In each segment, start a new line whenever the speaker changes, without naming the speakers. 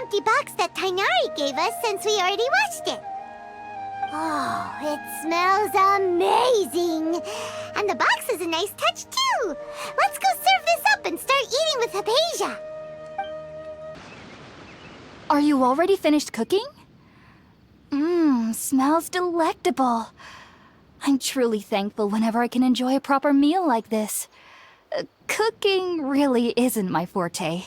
empty box that Tainari gave us since we already washed it. Oh, it smells amazing! And the box is a nice touch, too! Let's go serve this up and start eating with Hypatia!
Are you already finished cooking? Smells delectable. I'm truly thankful whenever I can enjoy a proper meal like this. Cooking really isn't my forte.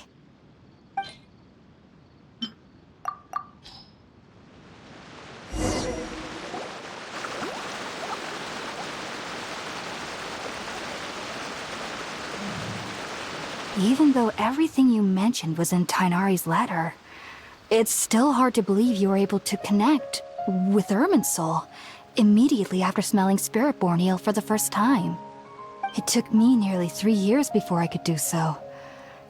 Even though everything you mentioned was in Tainari's letter, it's still hard to believe you were able to connect with Irminsul immediately after smelling Spiritborn Ale for the first time. It took me nearly 3 years before I could do so.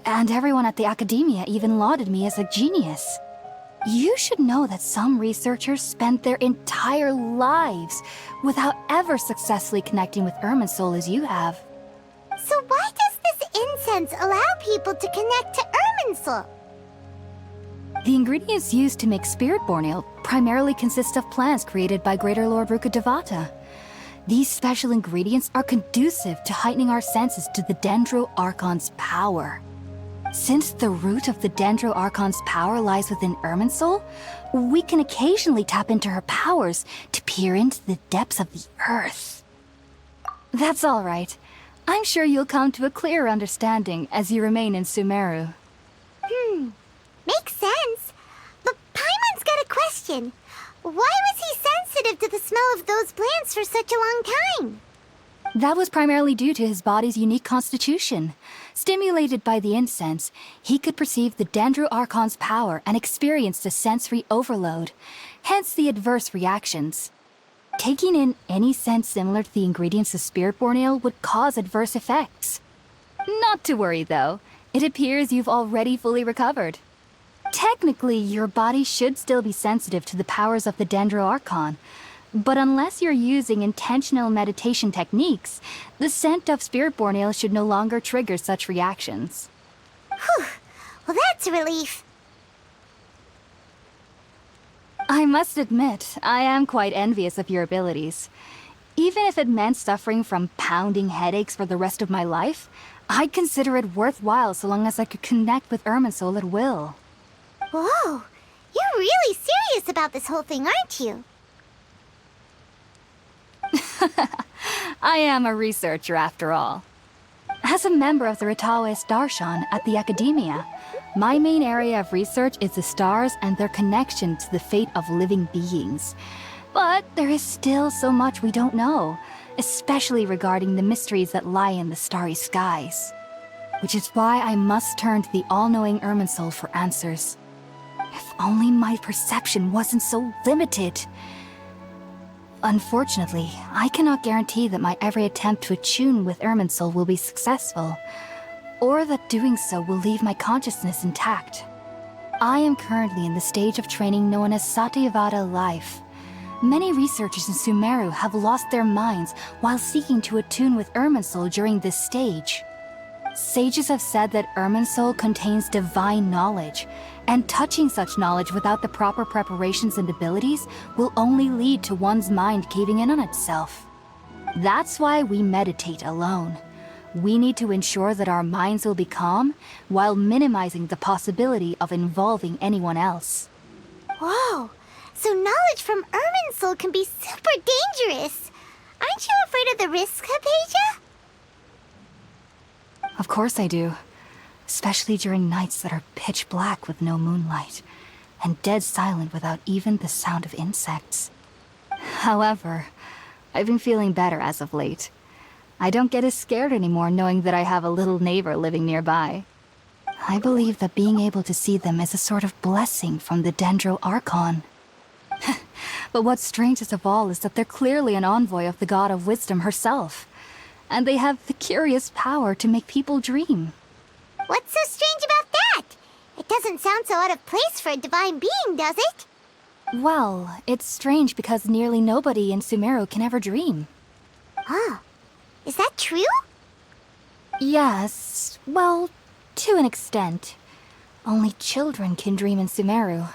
And everyone at the Academia even lauded me as a genius. You should know that some researchers spent their entire lives without ever successfully connecting with Irminsul as you have.
So why does this incense allow people to connect to Irminsul?
The ingredients used to make Spiritborn Ale primarily consist of plants created by Greater Lord Rukkhadevata. These special ingredients are conducive to heightening our senses to the Dendro Archon's power. Since the root of the Dendro Archon's power lies within Irminsul, we can occasionally tap into her powers to peer into the depths of the earth. That's all right. I'm sure you'll come to a clearer understanding as you remain in Sumeru.
Makes sense. But Paimon's got a question. Why was he sensitive to the smell of those plants for such a long time?
That was primarily due to his body's unique constitution. Stimulated by the incense, he could perceive the Dendro Archon's power and experienced a sensory overload, hence the adverse reactions. Taking in any scent similar to the ingredients of Spiritborn Ale would cause adverse effects. Not to worry, though. It appears you've already fully recovered. Technically, your body should still be sensitive to the powers of the Dendro Archon, but unless you're using intentional meditation techniques, the scent of Spiritborn Ale should no longer trigger such reactions.
Whew. Well, that's a relief.
I must admit, I am quite envious of your abilities. Even if it meant suffering from pounding headaches for the rest of my life, I'd consider it worthwhile so long as I could connect with Irminsul at will.
Whoa, you're really serious about this whole thing, aren't you?
I am a researcher after all. As a member of the Ritaoist Archon at the Academia, my main area of research is the stars and their connection to the fate of living beings. But there is still so much we don't know, especially regarding the mysteries that lie in the starry skies. Which is why I must turn to the all-knowing Irminsul for answers. If only my perception wasn't so limited. Unfortunately, I cannot guarantee that my every attempt to attune with Irminsul will be successful, or that doing so will leave my consciousness intact. I am currently in the stage of training known as Satyavada life. Many researchers in Sumeru have lost their minds while seeking to attune with Irminsul during this stage. Sages have said that Irminsul contains divine knowledge, and touching such knowledge without the proper preparations and abilities will only lead to one's mind caving in on itself. That's why we meditate alone. We need to ensure that our minds will be calm, while minimizing the possibility of involving anyone else.
Whoa, so knowledge from Irminsul can be super dangerous. Aren't you afraid of the risks, Hypatia?
Of course I do. Especially during nights that are pitch black with no moonlight, and dead silent without even the sound of insects. However, I've been feeling better as of late. I don't get as scared anymore knowing that I have a little neighbor living nearby. I believe that being able to see them is a sort of blessing from the Dendro Archon. But what's strangest of all is that they're clearly an envoy of the God of Wisdom herself. And they have the curious power to make people dream.
What's so strange about that? It doesn't sound so out of place for a divine being, does it?
Well, it's strange because nearly nobody in Sumeru can ever dream.
Huh. Is that true?
Yes, well, to an extent. Only children can dream in Sumeru.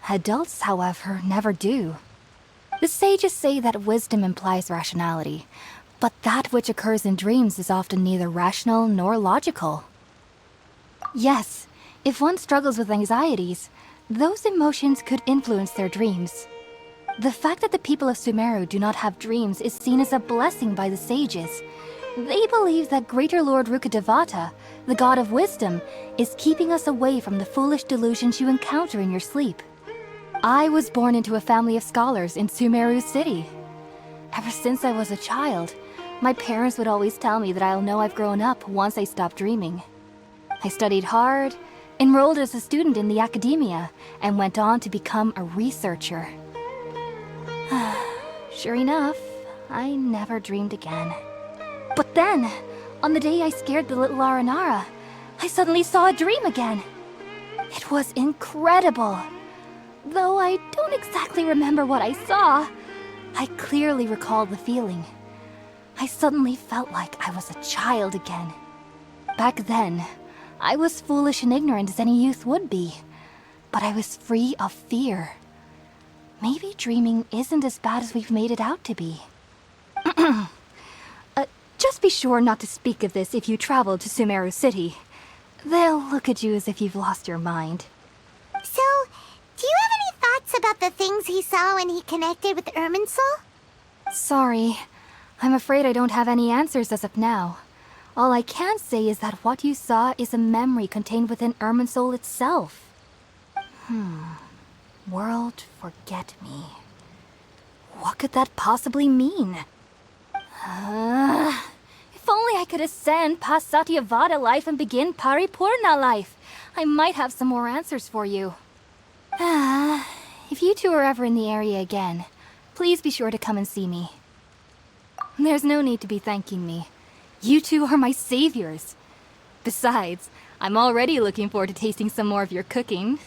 Adults, however, never do. The sages say that wisdom implies rationality, but that which occurs in dreams is often neither rational nor logical. Yes, if one struggles with anxieties, those emotions could influence their dreams. The fact that the people of Sumeru do not have dreams is seen as a blessing by the sages. They believe that Greater Lord Rukkhadevata, the god of wisdom, is keeping us away from the foolish delusions you encounter in your sleep. I was born into a family of scholars in Sumeru City. Ever since I was a child, my parents would always tell me that I'll know I've grown up once I stop dreaming. I studied hard, enrolled as a student in the academia, and went on to become a researcher. Sure enough, I never dreamed again. But then, on the day I scared the little Aranara, I suddenly saw a dream again. It was incredible. Though I don't exactly remember what I saw, I clearly recall the feeling. I suddenly felt like I was a child again. Back then, I was foolish and ignorant as any youth would be, but I was free of fear. Maybe dreaming isn't as bad as we've made it out to be. Just be sure not to speak of this if you travel to Sumeru City. They'll look at you as if you've lost your mind.
So, do you have any thoughts about the things he saw when he connected with Irminsul?
Sorry. I'm afraid I don't have any answers as of now. All I can say is that what you saw is a memory contained within Irminsul itself. World forget me. What could that possibly mean? If only I could ascend past Satyavada life and begin Paripurna life, I might have some more answers for you. If you two are ever in the area again, please be sure to come and see me. There's no need to be thanking me. You two are my saviors. Besides, I'm already looking forward to tasting some more of your cooking.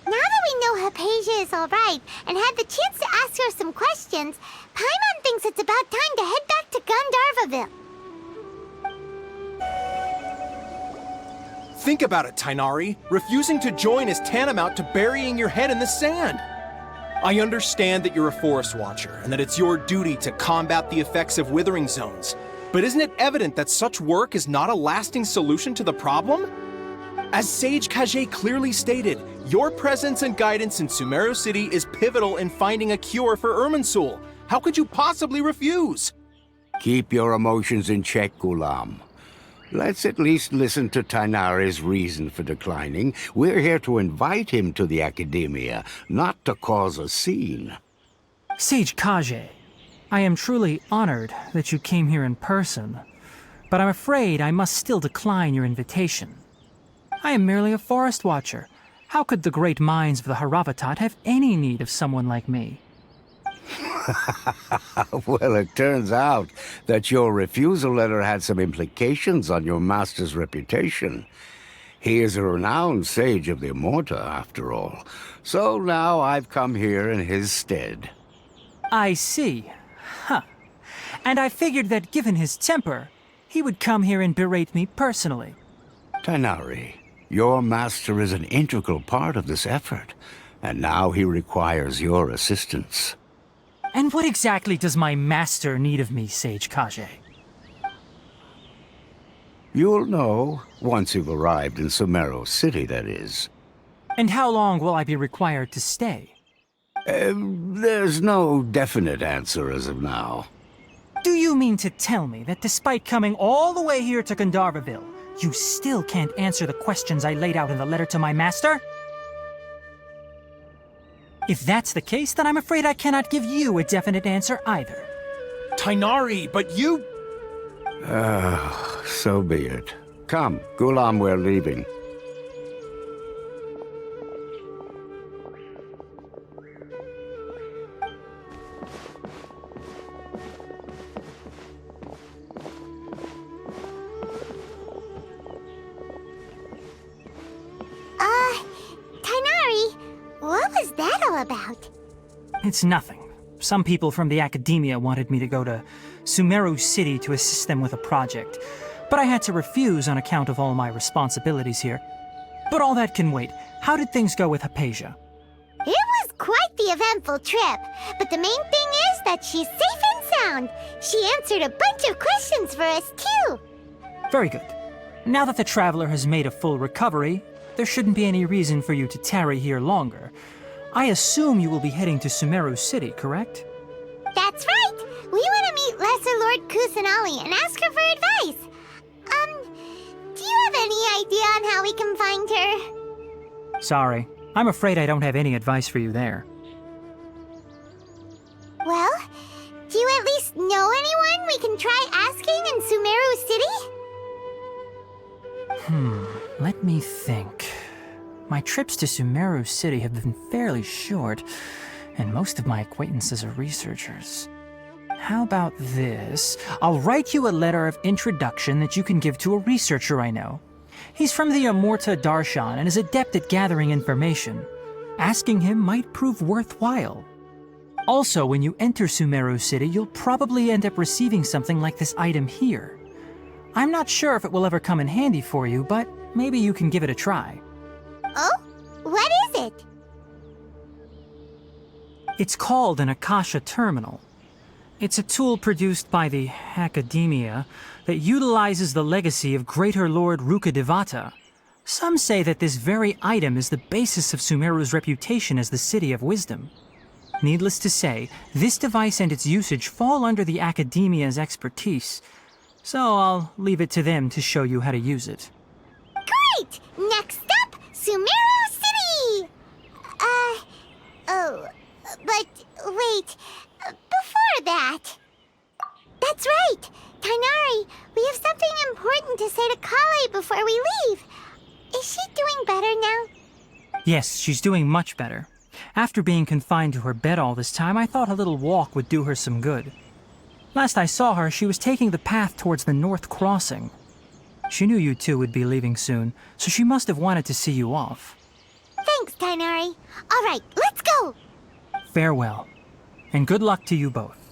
Now that we know Hypatia is alright and had the chance to ask her some questions, Paimon thinks it's about time to head back to Gandharvaville.
Think about it, Tainari. Refusing to join is tantamount to burying your head in the sand. I understand that you're a forest watcher and that it's your duty to combat the effects of withering zones. But isn't it evident that such work is not a lasting solution to the problem? As Sage Kage clearly stated, your presence and guidance in Sumeru City is pivotal in finding a cure for Irminsul. How could you possibly refuse?
Keep your emotions in check, Ghulam. Let's at least listen to Tainari's reason for declining. We're here to invite him to the Academia, not to cause a scene.
Sage Kage, I am truly honored that you came here in person, but I'm afraid I must still decline your invitation. I am merely a forest watcher. How could the great minds of the Haravatat have any need of someone like me?
Well, it turns out that your refusal letter had some implications on your master's reputation. He is a renowned sage of the Immorta, after all. So now I've come here in his stead.
I see. Huh. And I figured that given his temper, he would come here and berate me personally.
Tainari, your master is an integral part of this effort, and now he requires your assistance.
And what exactly does my master need of me, Sage Kage?
You'll know, once you've arrived in Sumeru City, that is.
And how long will I be required to stay?
There's no definite answer as of now.
Do you mean to tell me that despite coming all the way here to Gandharvaville, you still can't answer the questions I laid out in the letter to my master? If that's the case, then I'm afraid I cannot give you a definite answer either.
Tainari, but you...
So be it. Come, Ghulam, we're leaving.
Tainari, what was that all about?
It's nothing. Some people from the academia wanted me to go to Sumeru City to assist them with a project, but I had to refuse on account of all my responsibilities here. But all that can wait. How did things go with Hypatia?
It was quite the eventful trip, but the main thing is that she's safe and sound. She answered a bunch of questions for us, too.
Very good. Now that the traveler has made a full recovery, there shouldn't be any reason for you to tarry here longer. I assume you will be heading to Sumeru City, correct?
That's right. We want to meet Lesser Lord Kusanali and ask her for advice. Do you have any idea on how we can find her?
Sorry. I'm afraid I don't have any advice for you there.
Well, do you at least know anyone we can try asking in Sumeru City?
Let me think. My trips to Sumeru City have been fairly short, and most of my acquaintances are researchers. How about this? I'll write you a letter of introduction that you can give to a researcher I know. He's from the Amorta Darshan and is adept at gathering information. Asking him might prove worthwhile. Also, when you enter Sumeru City, you'll probably end up receiving something like this item here. I'm not sure if it will ever come in handy for you, but maybe you can give it a try.
Oh? What is it?
It's called an Akasha Terminal. It's a tool produced by the Academia that utilizes the legacy of Greater Lord Rukkhadevata. Some say that this very item is the basis of Sumeru's reputation as the City of Wisdom. Needless to say, this device and its usage fall under the Academia's expertise, so I'll leave it to them to show you how to use it.
Great! Next up, Sumeru City! But wait, before that... That's right! Tainari, we have something important to say to Kale before we leave. Is she doing better now?
Yes, she's doing much better. After being confined to her bed all this time, I thought a little walk would do her some good. Last I saw her, she was taking the path towards the North Crossing. She knew you two would be leaving soon, so she must have wanted to see you off.
Thanks, Tainari. All right, let's go!
Farewell, and good luck to you both.